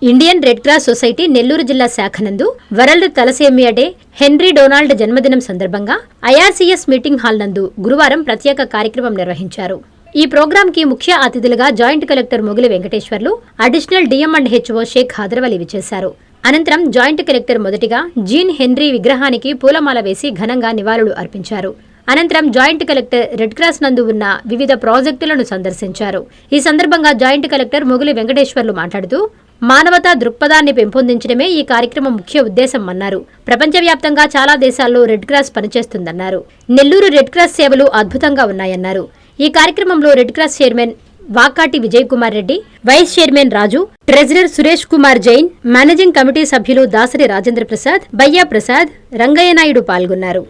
Indian Red Cross Society Nellore జిల్లా శాఖ నందు వరల్డ్ తలసేమియా డే హెన్రీ డొనాల్డ్ జన్మదినం సందర్భంగా ఐఆర్సీఎస్ మీటింగ్ హాల్ నందు గురువారం ప్రత్యేక కార్యక్రమం నిర్వహించారు. ఈ ప్రోగ్రాంకి ముఖ్య అతిథులుగా joint collector Mogili Venkateswarlu, additional DM and HO Shaik Hyderabad విచ్చేశారు. అనంతరం జాయింట్ కలెక్టర్ మొదటిగా జీన్ హెన్రీ విగ్రహానికి పూలమాల వేసి ఘనంగా నివాళులు అర్పించారు. అనంతరం జాయింట్ కలెక్టర్ రెడ్ క్రాస్ నందు ఉన్న వివిధ ప్రాజెక్టులను సందర్శించారు. ఈ సందర్భంగా జాయింట్ కలెక్టర్ మొగిలి వెంకటేశ్వర్లు మాట్లాడుతూ మానవతా దృక్పథాన్ని పెంపొందించడమే ఈ కార్యక్రమం ముఖ్య ఉద్దేశం అన్నారు. ప్రపంచవ్యాప్తంగా చాలా దేశాల్లో రెడ్ క్రాస్ పనిచేస్తుందన్నారు. నెల్లూరు రెడ్ క్రాస్ సేవలు అద్భుతంగా ఉన్నాయన్నారు. ఈ కార్యక్రమంలో Red Cross chairman Vakati Vijay Kumar Reddy, vice chairman Raju, treasurer Suresh Kumar Jain, managing committee సభ్యులు దాసరి రాజేంద్ర ప్రసాద్, బయ్యా ప్రసాద్, రంగయ్య నాయుడు పాల్గొన్నారు.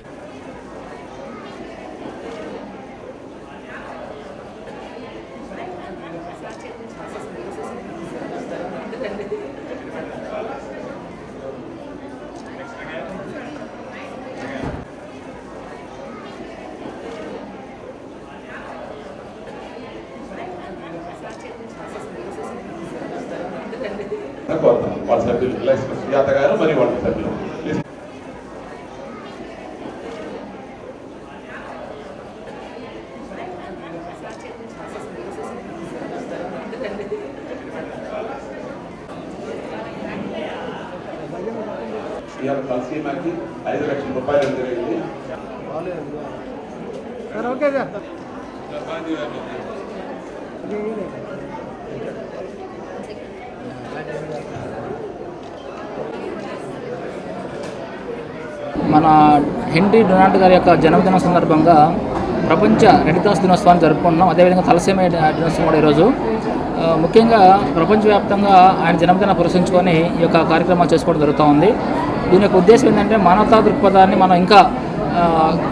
వాళ్ళ సభ్యులు సుజాత గారు మరియు వాళ్ళ సభ్యులు ఇవాళ తలసీమాకి 5 లక్షల రూపాయలు జరిగింది. మన హెన్రీ డొనాల్డ్ గారి యొక్క జన్మదినం సందర్భంగా ప్రపంచ రెడ్ క్రాస్ దినోత్సవాన్ని జరుపుకుంటున్నాం. అదేవిధంగా తలసేమియా దినోత్సవం కూడా ఈరోజు. ముఖ్యంగా ప్రపంచవ్యాప్తంగా ఆయన జన్మదినం పురస్కరించుకొని ఈ యొక్క కార్యక్రమాలు చేసుకోవడం జరుగుతూ ఉంది. దీని యొక్క ఉద్దేశం ఏంటంటే మానవతా దృక్పథాన్ని మనం ఇంకా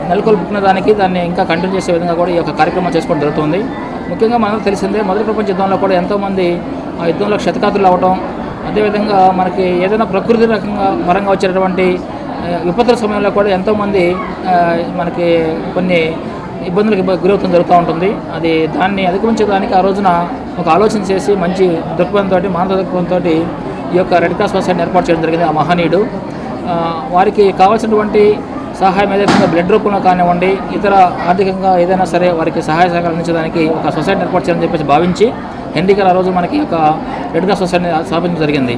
నెలకొల్పుకునే దానికి దాన్ని ఇంకా కంటిన్యూ చేసే విధంగా కూడా ఈ యొక్క కార్యక్రమం చేసుకోవడం జరుగుతుంది. ముఖ్యంగా మనకు తెలిసిందే, మొదటి ప్రపంచ యుద్ధంలో కూడా ఎంతోమంది ఆ యుద్ధంలో క్షతగాత్రులు అవ్వడం, అదేవిధంగా మనకి ఏదైనా ప్రకృతి పరంగా వచ్చేటటువంటి విపత్తుల సమయంలో కూడా ఎంతోమంది మనకి కొన్ని ఇబ్బందులకు గురవుతుంది జరుగుతూ ఉంటుంది. దాన్ని అధిగమించడానికి ఆ రోజున ఒక ఆలోచన చేసి మంచి దృక్పథంతో, మానవ దృక్పథంతో ఈ యొక్క రెడ్ క్రాస్ సొసైటీని ఏర్పాటు చేయడం జరిగింది. ఆ మహనీయుడు వారికి కావాల్సినటువంటి సహాయం ఏదైతే బ్లడ్ రూపంలో కానివ్వండి, ఇతర ఆర్థికంగా ఏదైనా సరే వారికి సహాయ సహకారం అందించడానికి ఒక సొసైటీని ఏర్పాటు చేయాలని చెప్పేసి భావించి హెన్రీ గారు ఆ రోజు మనకి ఒక రెడ్ క్రాస్ సొసైటీని స్థాపించడం జరిగింది.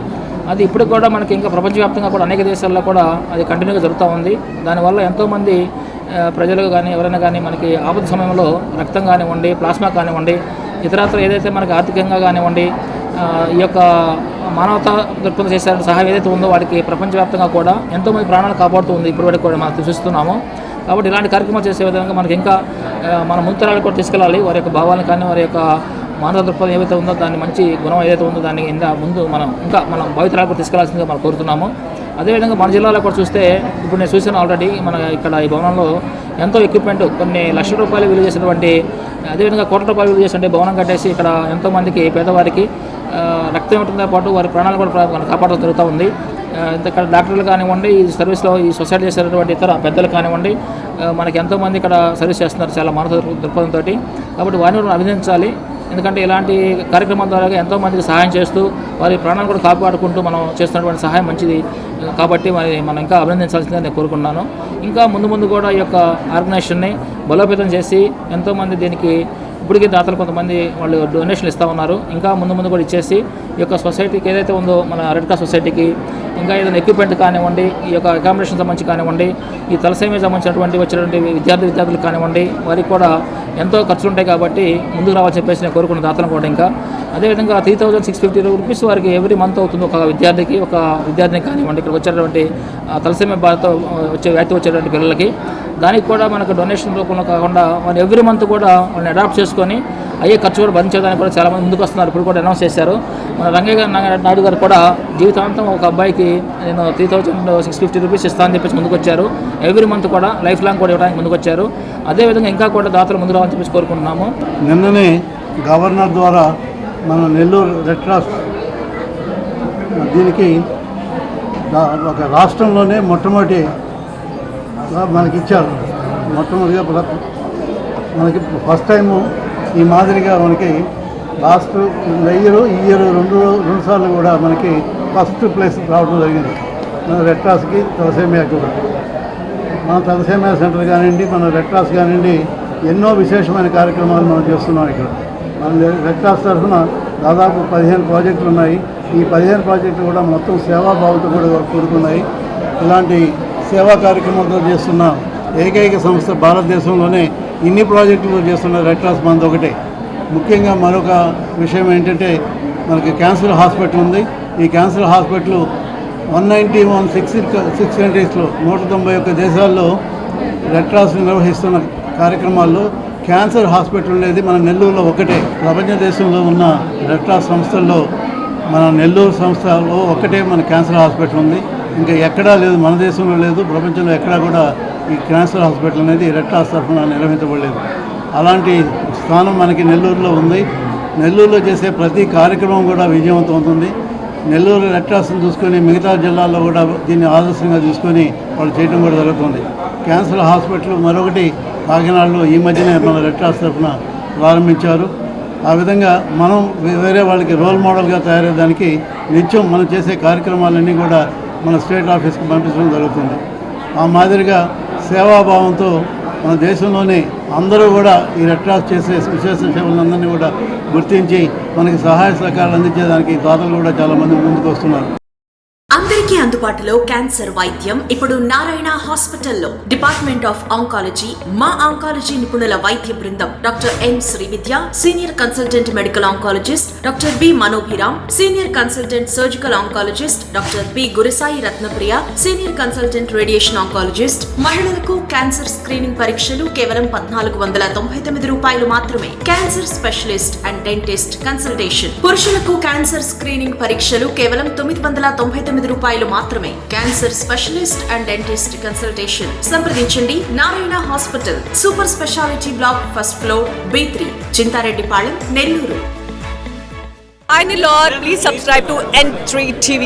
అది ఇప్పుడు కూడా మనకి ఇంకా ప్రపంచవ్యాప్తంగా కూడా అనేక దేశాల్లో కూడా అది కంటిన్యూగా జరుగుతూ ఉంది. దానివల్ల ఎంతోమంది ప్రజలు కానీ ఎవరైనా కానీ మనకి ఆపద సమయంలో రక్తం కానివ్వండి, ప్లాస్మా కానివ్వండి, ఇతరత్ర ఏదైతే మనకి ఆర్థికంగా కానివ్వండి ఈ యొక్క మానవతా దృక్పథం చేసే సహాయం ఏదైతే ఉందో వాటికి ప్రపంచవ్యాప్తంగా కూడా ఎంతోమంది ప్రాణాలు కాపాడుతూ ఉంది ఇప్పటివరకు కూడా మనం చూస్తున్నాము. కాబట్టి ఇలాంటి కార్యక్రమాలు చేసే విధంగా మనకి ఇంకా మన ముంతరాలు కూడా తీసుకెళ్ళాలి. వారి యొక్క భావాలను కానీ వారి యొక్క మానవ దృక్పథం ఏదైతే ఉందో దాన్ని మంచి గుణం ఏదైతే ఉందో దాన్ని ముందు మనం భావితరాలు కూడా తీసుకెళ్లాల్సిందిగా మనం కోరుతున్నాము. అదేవిధంగా మన జిల్లాలో కూడా చూస్తే ఇప్పుడు నేను చూసాను ఆల్రెడీ మన ఇక్కడ ఈ భవనంలో ఎంతో ఎక్విప్మెంట్ కొన్ని లక్షల రూపాయలు విలువ చేసినటువంటి, అదేవిధంగా కోట్ల రూపాయలు విలువ చేసినటువంటి భవనం కట్టేసి ఇక్కడ ఎంతోమందికి పేదవారికి రక్తం ఇవ్వడంతో పాటు వారి ప్రాణాలు కూడా కాపాడడం జరుగుతూ ఉంది. ఇక్కడ డాక్టర్లు కానివ్వండి, ఈ సర్వీస్లో ఈ సొసైటీ చేసేటువంటి ఇతర పెద్దలు కానివ్వండి, మనకి ఎంతోమంది ఇక్కడ సర్వీస్ చేస్తున్నారు చాలా మానవ దృక్పథంతో. కాబట్టి వారిని కూడా అభినందించాలి. ఎందుకంటే ఇలాంటి కార్యక్రమాల ద్వారా ఎంతోమందికి సహాయం చేస్తూ వారి ప్రాణాలు కూడా కాపాడుకుంటూ మనం చేస్తున్నటువంటి సహాయం మంచిది. కాబట్టి మనం ఇంకా అభినందించాల్సిందిగా నేను కోరుకున్నాను. ఇంకా ముందు కూడా ఈ యొక్క ఆర్గనైజేషన్ని బలోపేతం చేసి ఎంతోమంది దీనికి ఇప్పటికీ దాతలు కొంతమంది వాళ్ళు డొనేషన్లు ఇస్తూ ఉన్నారు. ఇంకా ముందు కూడా ఇచ్చేసి ఈ యొక్క సొసైటీకి ఏదైతే ఉందో మన రెడ్ క్రాస్ సొసైటీకి ఇంకా ఏదైనా ఎక్విప్మెంట్ కానివ్వండి, ఈ యొక్క అకామిడేషన్ సంబంధించి కానివ్వండి, ఈ తలసేమియా సంబంధించినటువంటి వచ్చినటువంటి విద్యార్థులు కానివ్వండి, వారికి కూడా ఎంతో ఖర్చులు ఉంటాయి. కాబట్టి ముందుకు రావాలని చెప్పేసి నేను కోరుకున్న దాతలను కూడా ఇంకా అదేవిధంగా 3650 రూపీస్ వారికి ఎవ్రీ మంత్ అవుతుంది ఒక విద్యార్థిని కానివ్వండి, ఇక్కడ వచ్చేటువంటి తలసేమియా బాధతో వ్యాధి వచ్చేటువంటి పిల్లలకి. దానికి కూడా మనకు డొనేషన్ రూపంలో కాకుండా వాళ్ళు ఎవ్రీ మంత్ కూడా వాళ్ళని అడాప్ట్ చేసుకొని అయ్యే ఖర్చు కూడా భరించేదానికి కూడా చాలామంది ముందుకు వస్తున్నారు. ఇప్పుడు కూడా అనౌన్స్ చేశారు. మన రంగయ్య నాయుడు గారు కూడా జీవితాంతం ఒక అబ్బాయికి నేను 3650 రూపీస్ ఇస్తానని చెప్పేసి ముందుకు వచ్చారు. ఎవ్రీ మంత్ కూడా లైఫ్ లాంగ్ కూడా ఇవ్వడానికి ముందుకు వచ్చారు. అదేవిధంగా ఇంకా కూడా దాతలు ముందు రావాలని చెప్పేసి కోరుకుంటున్నాము. నిన్ననే గవర్నర్ ద్వారా మన నెల్లూరు రెడ్ క్రాస్ దీనికి ఒక రాష్ట్రంలోనే మొట్టమొదటి మనకి ఇచ్చారు. మొట్టమొదటిగా మనకి ఫస్ట్ టైము ఈ మాదిరిగా మనకి లాస్ట్ ఈ ఇయర్ రెండు సార్లు కూడా మనకి ఫస్ట్ ప్లేస్ రావడం జరిగింది మన రెడ్ క్రాస్కి తలసేమియాకి కూడా. మన తలసేమియా సెంటర్ కానివ్వండి, మన రెడ్ క్రాస్ కానివ్వండి, ఎన్నో విశేషమైన కార్యక్రమాలు మనం చేస్తున్నాం ఇక్కడ. మన రెడ్ క్రాస్ తరఫున దాదాపు 15 ప్రాజెక్టులు ఉన్నాయి. ఈ 15 ప్రాజెక్టులు కూడా మొత్తం సేవాభావంతో కూడా కూడుకున్నాయి. ఇలాంటి సేవా కార్యక్రమాలతో చేస్తున్న ఏకైక సంస్థ భారతదేశంలోనే ఇన్ని ప్రాజెక్టులు చేస్తున్న రెడ్ క్రాస్ మనది ఒకటే. ముఖ్యంగా మరొక విషయం ఏంటంటే మనకి క్యాన్సర్ హాస్పిటల్ ఉంది. ఈ క్యాన్సర్ హాస్పిటల్ 191 కంట్రీస్లో 191 దేశాల్లో రెడ్ క్రాస్ నిర్వహిస్తున్న కార్యక్రమాల్లో క్యాన్సర్ హాస్పిటల్ అనేది మన నెల్లూరులో ఒకటే. ప్రపంచ దేశంలో ఉన్న రెడ్ క్రాస్ సంస్థల్లో మన నెల్లూరు సంస్థలో ఒకటే మన క్యాన్సర్ హాస్పిటల్ ఉంది. ఇంకా ఎక్కడా లేదు, మన దేశంలో లేదు, ప్రపంచంలో ఎక్కడా కూడా ఈ క్యాన్సర్ హాస్పిటల్ అనేది రెడ్ క్రాస్ తరఫున నిర్వహించబడలేదు. అలాంటి స్థానం మనకి నెల్లూరులో ఉంది. నెల్లూరులో చేసే ప్రతి కార్యక్రమం కూడా విజయవంతం అవుతుంది. నెల్లూరు రెడ్ క్రాస్ని చూసుకొని మిగతా జిల్లాల్లో కూడా దీన్ని ఆదర్శంగా తీసుకొని వాళ్ళు చేయడం కూడా జరుగుతుంది. క్యాన్సర్ హాస్పిటల్ మరొకటి కాకినాడలో ఈ మధ్యనే మన రెడ్ క్రాస్ తరఫున ప్రారంభించారు. ఆ విధంగా మనం వేరే వాళ్ళకి రోల్ మోడల్గా తయారయ్యేదానికి నిత్యం మనం చేసే కార్యక్రమాలన్నీ కూడా మన స్టేట్ ఆఫీస్కి పంపించడం జరుగుతుంది. ఆ మాదిరిగా సేవాభావంతో మన దేశంలోనే అందరూ కూడా ఈ రెడ్ క్రాస్ చేసే విశేష సేవలందరినీ కూడా గుర్తించి మనకి సహాయ సహకారాలు అందించేదానికి దాతలు కూడా చాలామంది ముందుకు వస్తున్నారు. అందరికీ అందుబాటులో క్యాన్సర్ వైద్యం ఇప్పుడు నారాయణ హాస్పిటల్లో. డిపార్ట్మెంట్ ఆఫ్ ఆంకాలజీ, మా ఆంకాలజీ నిపుణుల వైద్య బృందం doctor N Srividya, senior consultant medical oncologist doctor B Manobhiram, senior consultant surgical oncologist doctor B Gurisai Ratnapriya, senior consultant radiation oncologist. మహిళలకు క్యాన్సర్ స్క్రీనింగ్ పరీక్షలు కేవలం 1499 రూపాయలు మాత్రమే. Cancer specialist and dentist consultation. పురుషులకు క్యాన్సర్ స్క్రీనింగ్ పరీక్షలు కేవలం 999 రూపాయలు మాత్రమే. Cancer specialist and dentist consultation సంప్రదించండి. Narayana hospital, super speciality block, first floor, B3, Chintareddypalem, Nellore. Hi Nilor, please subscribe to N3 TV.